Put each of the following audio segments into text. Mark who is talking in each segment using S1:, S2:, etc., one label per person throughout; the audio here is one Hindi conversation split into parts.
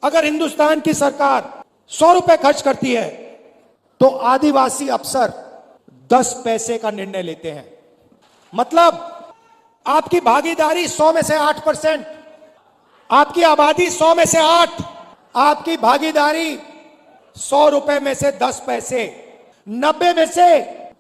S1: अगर हिंदुस्तान की सरकार 100 रुपए खर्च करती है तो आदिवासी अफसर 10 पैसे का निर्णय लेते हैं। मतलब आपकी भागीदारी 100 में से 8%, आपकी आबादी 100 में से 8, आपकी भागीदारी 100 रुपए में से 10 पैसे, 90 में से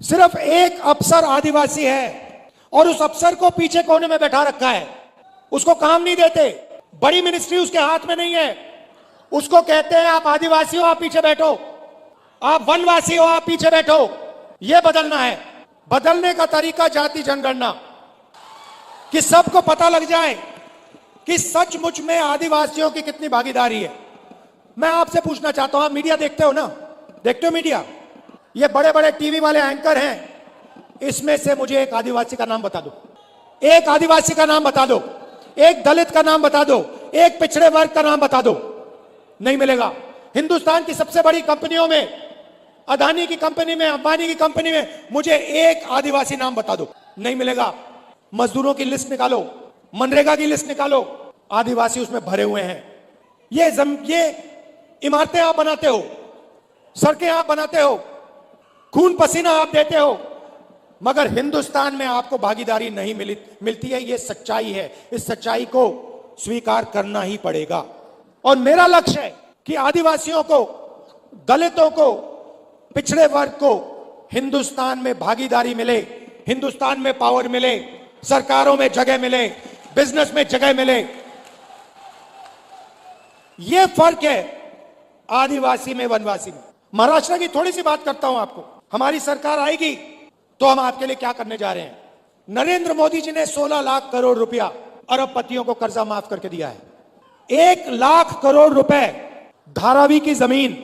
S1: सिर्फ एक अफसर आदिवासी है और उस अफसर को पीछे कोने में बैठा रखा है। उसको काम नहीं देते, बड़ी मिनिस्ट्री उसके हाथ में नहीं है। उसको कहते हैं आप आदिवासी हो, आप पीछे बैठो, आप वनवासी हो, आप पीछे बैठो। यह बदलना है। बदलने का तरीका जाति जनगणना, कि सबको पता लग जाए कि सचमुच में आदिवासियों की कितनी भागीदारी है। मैं आपसे पूछना चाहता हूं, आप मीडिया देखते हो ना? देखते हो मीडिया? ये बड़े बड़े टीवी वाले एंकर हैं, इसमें से मुझे एक आदिवासी का नाम बता दो, एक आदिवासी का नाम बता दो, एक दलित का नाम बता दो, एक पिछड़े वर्ग का नाम बता दो। नहीं मिलेगा। हिंदुस्तान की सबसे बड़ी कंपनियों में, अदानी की कंपनी में, अंबानी की कंपनी में, मुझे एक आदिवासी नाम बता दो। नहीं मिलेगा। मजदूरों की लिस्ट निकालो, मनरेगा की लिस्ट निकालो, आदिवासी उसमें भरे हुए हैं। ये इमारतें आप बनाते हो, सड़कें आप बनाते हो, खून पसीना आप देते हो, मगर हिंदुस्तान में आपको भागीदारी नहीं मिलती है। यह सच्चाई है। इस सच्चाई को स्वीकार करना ही पड़ेगा। और मेरा लक्ष्य है कि आदिवासियों को, दलितों को, पिछड़े वर्ग को हिंदुस्तान में भागीदारी मिले, हिंदुस्तान में पावर मिले, सरकारों में जगह मिले, बिजनेस में जगह मिले। यह फर्क है आदिवासी में, वनवासी में। महाराष्ट्र की थोड़ी सी बात करता हूं आपको। हमारी सरकार आएगी तो हम आपके लिए क्या करने जा रहे हैं। नरेंद्र मोदी जी ने 16 लाख करोड़ रुपया अरबपतियों को कर्जा माफ करके दिया है। 1 लाख करोड़ रुपए धारावी की जमीन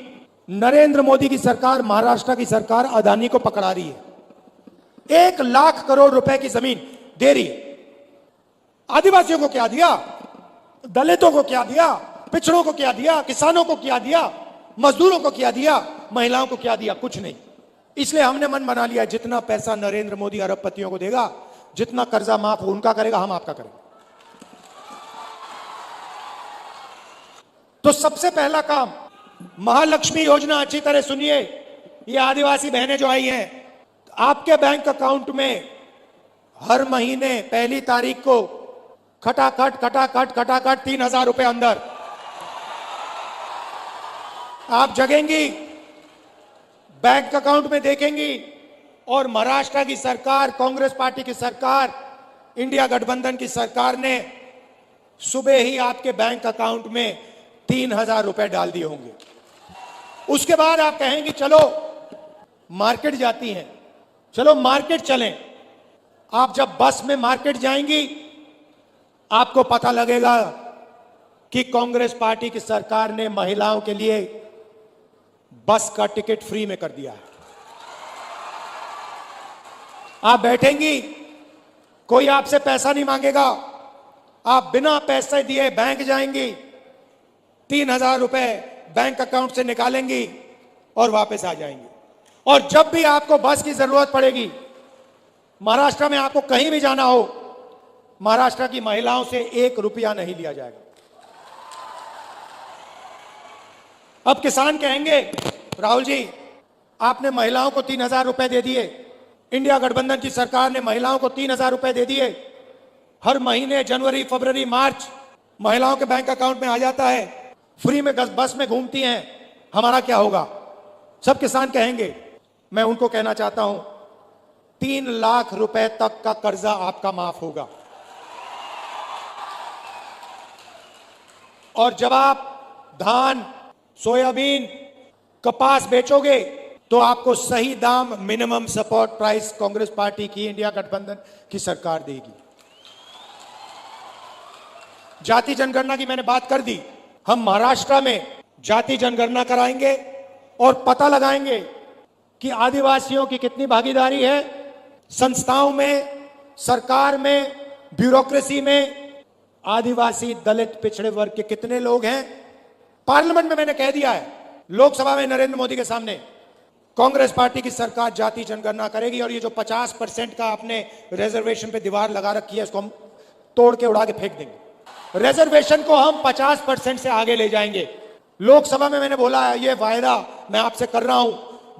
S1: नरेंद्र मोदी की सरकार, महाराष्ट्र की सरकार अदानी को पकड़ा रही है। 1 लाख करोड़ रुपए की जमीन दे रही है। आदिवासियों को क्या दिया? दलितों को क्या दिया? पिछड़ों को क्या दिया? किसानों को क्या दिया? मजदूरों को क्या दिया? महिलाओं को क्या दिया? कुछ नहीं। इसलिए हमने मन बना लिया, जितना पैसा नरेंद्र मोदी अरबपतियों को देगा, जितना कर्जा माफ उनका करेगा, हम आपका करेंगे। तो सबसे पहला काम, महालक्ष्मी योजना, अच्छी तरह सुनिए। ये आदिवासी बहनें जो आई हैं, आपके बैंक अकाउंट में हर महीने पहली तारीख को खटाखट 3,000 रुपए अंदर आप जगेंगी, बैंक अकाउंट में देखेंगी। और महाराष्ट्र की सरकार, कांग्रेस पार्टी की सरकार, इंडिया गठबंधन की सरकार ने सुबह ही आपके बैंक अकाउंट में 3,000 रुपए डाल दिए होंगे। उसके बाद आप कहेंगे चलो मार्केट जाती हैं, चलो मार्केट चलें। आप जब बस में मार्केट जाएंगी, आपको पता लगेगा कि कांग्रेस पार्टी की सरकार ने महिलाओं के लिए बस का टिकट फ्री में कर दिया है। आप बैठेंगी, कोई आपसे पैसा नहीं मांगेगा, आप बिना पैसे दिए बैंक जाएंगी, 3,000 रुपए बैंक अकाउंट से निकालेंगी और वापस आ जाएंगी। और जब भी आपको बस की जरूरत पड़ेगी, महाराष्ट्र में आपको कहीं भी जाना हो, महाराष्ट्र की महिलाओं से 1 रुपया नहीं लिया जाएगा। अब किसान कहेंगे, राहुल जी आपने महिलाओं को 3,000 रुपए दे दिए, इंडिया गठबंधन की सरकार ने महिलाओं को 3,000 रुपए दे दिए, हर महीने जनवरी, फरवरी, मार्च महिलाओं के बैंक अकाउंट में आ जाता है, फ्री में बस में घूमती हैं, हमारा क्या होगा? सब किसान कहेंगे। मैं उनको कहना चाहता हूं, 3 लाख रुपए तक का कर्जा आपका माफ होगा। और जब आप धान, सोयाबीन, कपास बेचोगे तो आपको सही दाम, minimum support price Congress party की, इंडिया गठबंधन की सरकार देगी। जाति जनगणना की मैंने बात कर दी। हम महाराष्ट्र में जाति जनगणना कराएंगे और पता लगाएंगे कि आदिवासियों की कितनी भागीदारी है संस्थाओं में, सरकार में, ब्यूरोक्रेसी में। आदिवासी, दलित, पिछड़े वर्ग के कितने लोग हैं। पार्लियामेंट में मैंने कह दिया है, लोकसभा में नरेंद्र मोदी के सामने, कांग्रेस पार्टी की सरकार जाति जनगणना करेगी। और ये जो 50% का आपने रिजर्वेशन पे दीवार लगा रखी है, इसको हम तोड़ के उड़ा के फेंक देंगे। रिजर्वेशन को हम 50% से आगे ले जाएंगे। लोकसभा में मैंने बोला है, ये वायदा मैं आपसे कर रहा हूं,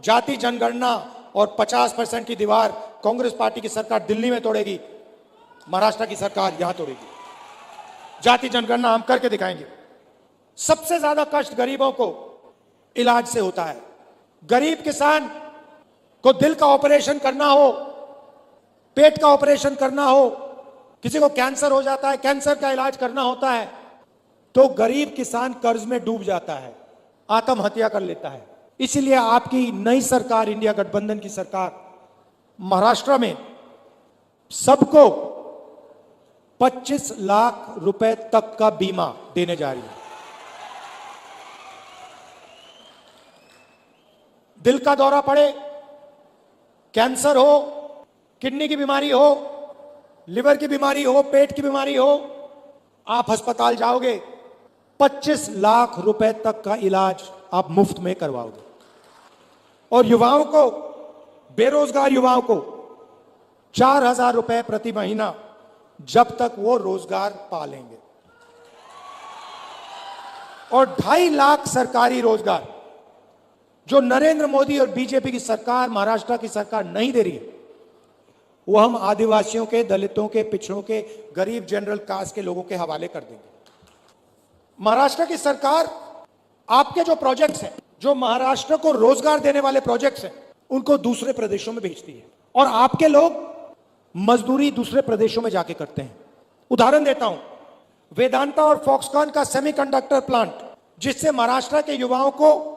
S1: जाति जनगणना और 50% की दीवार कांग्रेस पार्टी की सरकार दिल्ली में तोड़ेगी, महाराष्ट्र की सरकार यहां तोड़ेगी। जाति जनगणना हम करके दिखाएंगे। सबसे ज्यादा कष्ट गरीबों को इलाज से होता है। गरीब किसान को दिल का ऑपरेशन करना हो, पेट का ऑपरेशन करना हो, किसी को कैंसर हो जाता है, कैंसर का इलाज करना होता है, तो गरीब किसान कर्ज में डूब जाता है, आत्महत्या कर लेता है। इसीलिए आपकी नई सरकार, इंडिया गठबंधन की सरकार, महाराष्ट्र में सबको 25 लाख रुपए तक का बीमा देने जा रही है। दिल का दौरा पड़े, कैंसर हो, किडनी की बीमारी हो, लिवर की बीमारी हो, पेट की बीमारी हो, आप अस्पताल जाओगे, 25 लाख रुपए तक का इलाज आप मुफ्त में करवाओगे। और युवाओं को, बेरोजगार युवाओं को 4,000 रुपए प्रति महीना, जब तक वो रोजगार पा लेंगे। और 2.5 लाख सरकारी रोजगार जो नरेंद्र मोदी और बीजेपी की सरकार, महाराष्ट्र की सरकार नहीं दे रही है, वो हम आदिवासियों के, दलितों के, पिछड़ों के, गरीब जनरल कास्ट के लोगों के हवाले कर देंगे। महाराष्ट्र की सरकार आपके जो प्रोजेक्ट्स हैं, जो महाराष्ट्र को रोजगार देने वाले प्रोजेक्ट्स हैं, उनको दूसरे प्रदेशों में भेजती है और आपके लोग मजदूरी दूसरे प्रदेशों में जाके करते हैं। उदाहरण देता हूं, वेदांता और फॉक्सकॉन का सेमीकंडक्टर प्लांट, जिससे महाराष्ट्र के युवाओं को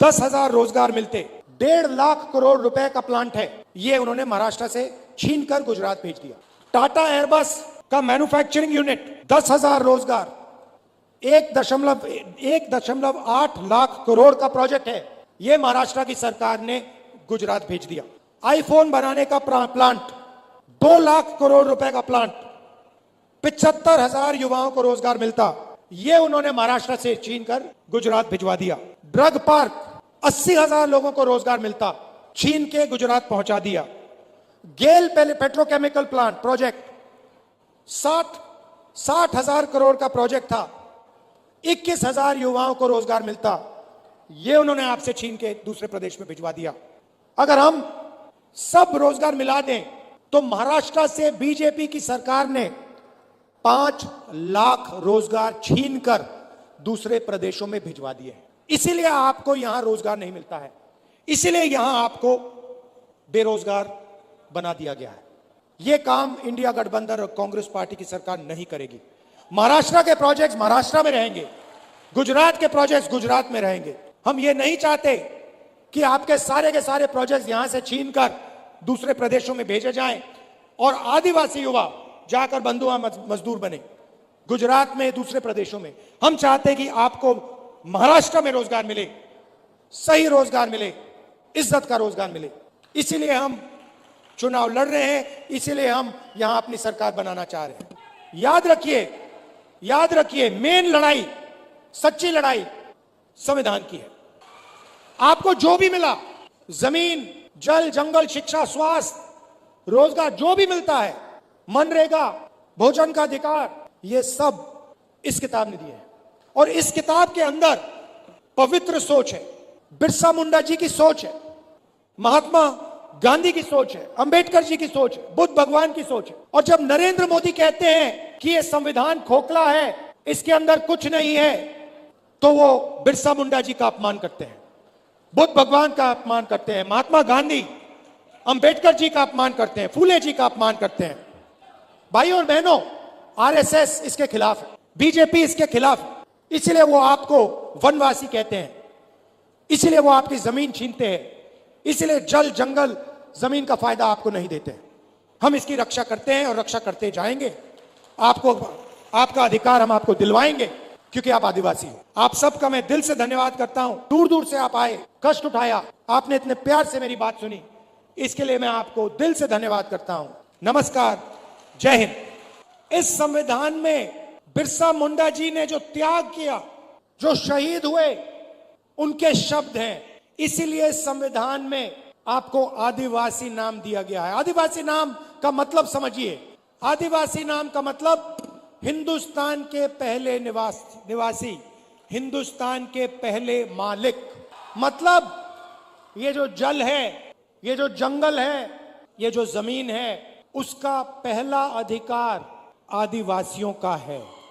S1: 10,000 रोजगार मिलते, 1.5 लाख करोड़ रुपए का प्लांट है, ये उन्होंने महाराष्ट्र से छीनकर गुजरात भेज दिया। टाटा एयरबस का मैन्युफैक्चरिंग यूनिट, 10,000 रोजगार, 1.8 लाख करोड़ का प्रोजेक्ट है, यह महाराष्ट्र की सरकार ने गुजरात भेज दिया। आईफोन बनाने का प्लांट, 2 लाख करोड़ रुपए का प्लांट, 75,000 युवाओं को रोजगार मिलता, यह उन्होंने महाराष्ट्र से छीनकर गुजरात भिजवा दिया। ड्रग पार्क, 80,000 लोगों को रोजगार मिलता, छीन के गुजरात पहुंचा दिया। गेल पेट्रोकेमिकल प्लांट प्रोजेक्ट, 60,000 करोड़ का प्रोजेक्ट था, 21,000 युवाओं को रोजगार मिलता, यह उन्होंने आपसे छीन के दूसरे प्रदेश में भिजवा दिया। अगर हम सब रोजगार मिला दें तो महाराष्ट्र से बीजेपी की सरकार ने 5 लाख रोजगार छीनकर दूसरे प्रदेशों में भिजवा दिए। इसीलिए आपको यहां रोजगार नहीं मिलता है, इसीलिए यहां आपको बेरोजगार बना दिया गया है। यह काम इंडिया गठबंधन और कांग्रेस पार्टी की सरकार नहीं करेगी। महाराष्ट्र के प्रोजेक्ट्स महाराष्ट्र में रहेंगे, गुजरात के प्रोजेक्ट्स गुजरात में रहेंगे। हम ये नहीं चाहते कि आपके सारे के सारे प्रोजेक्ट्स यहां से छीनकर दूसरे प्रदेशों में भेजे जाएं और आदिवासी युवा जाकर बंधुआ मजदूर बने गुजरात में, दूसरे प्रदेशों में। हम चाहते हैं कि आपको महाराष्ट्र में रोजगार मिले, सही रोजगार मिले, इज्जत का रोजगार मिले। इसीलिए हम चुनाव लड़ रहे हैं, इसीलिए हम यहां अपनी सरकार बनाना चाह रहे हैं। याद रखिए, मेन लड़ाई, सच्ची लड़ाई संविधान की है। आपको जो भी मिला, जमीन, जल, जंगल, शिक्षा, स्वास्थ्य, रोजगार, जो भी मिलता है, मनरेगा, भोजन का अधिकार, ये सब इस किताब ने दिया है। और इस किताब के अंदर पवित्र सोच है, बिरसा मुंडा जी की सोच है, महात्मा गांधी की सोच है, अंबेडकर जी की सोच है, बुद्ध भगवान की सोच है। और जब नरेंद्र मोदी कहते हैं कि यह संविधान खोखला है, इसके अंदर कुछ नहीं है, तो वो बिरसा मुंडा जी का अपमान करते हैं, बुद्ध भगवान का अपमान करते हैं, महात्मा गांधी, अंबेडकर जी का अपमान करते हैं, फूले जी का अपमान करते हैं। भाइयों और बहनों, आरएसएस इसके खिलाफ है, बीजेपी इसके खिलाफ है। इसलिए वो आपको वनवासी कहते हैं, इसलिए वो आपकी जमीन छीनते हैं, इसलिए जल, जंगल, जमीन का फायदा आपको नहीं देते। हम इसकी रक्षा करते हैं और रक्षा करते जाएंगे। आपको आपका अधिकार हम आपको दिलवाएंगे, क्योंकि आप आदिवासी हो। आप सबका मैं दिल से धन्यवाद करता हूं। दूर दूर से आप आए, कष्ट उठाया, आपने इतने प्यार से मेरी बात सुनी, इसके लिए मैं आपको दिल से धन्यवाद करता हूं। नमस्कार, जय हिंद। इस संविधान में बिरसा मुंडा जी ने जो त्याग किया, जो शहीद हुए, उनके शब्द हैं। इसीलिए संविधान में आपको आदिवासी नाम दिया गया है। आदिवासी नाम का मतलब समझिए, आदिवासी नाम का मतलब हिंदुस्तान के पहले निवासी, हिंदुस्तान के पहले मालिक। मतलब ये जो जल है, ये जो जंगल है, ये जो जमीन है, उसका पहला अधिकार आदिवासियों का है।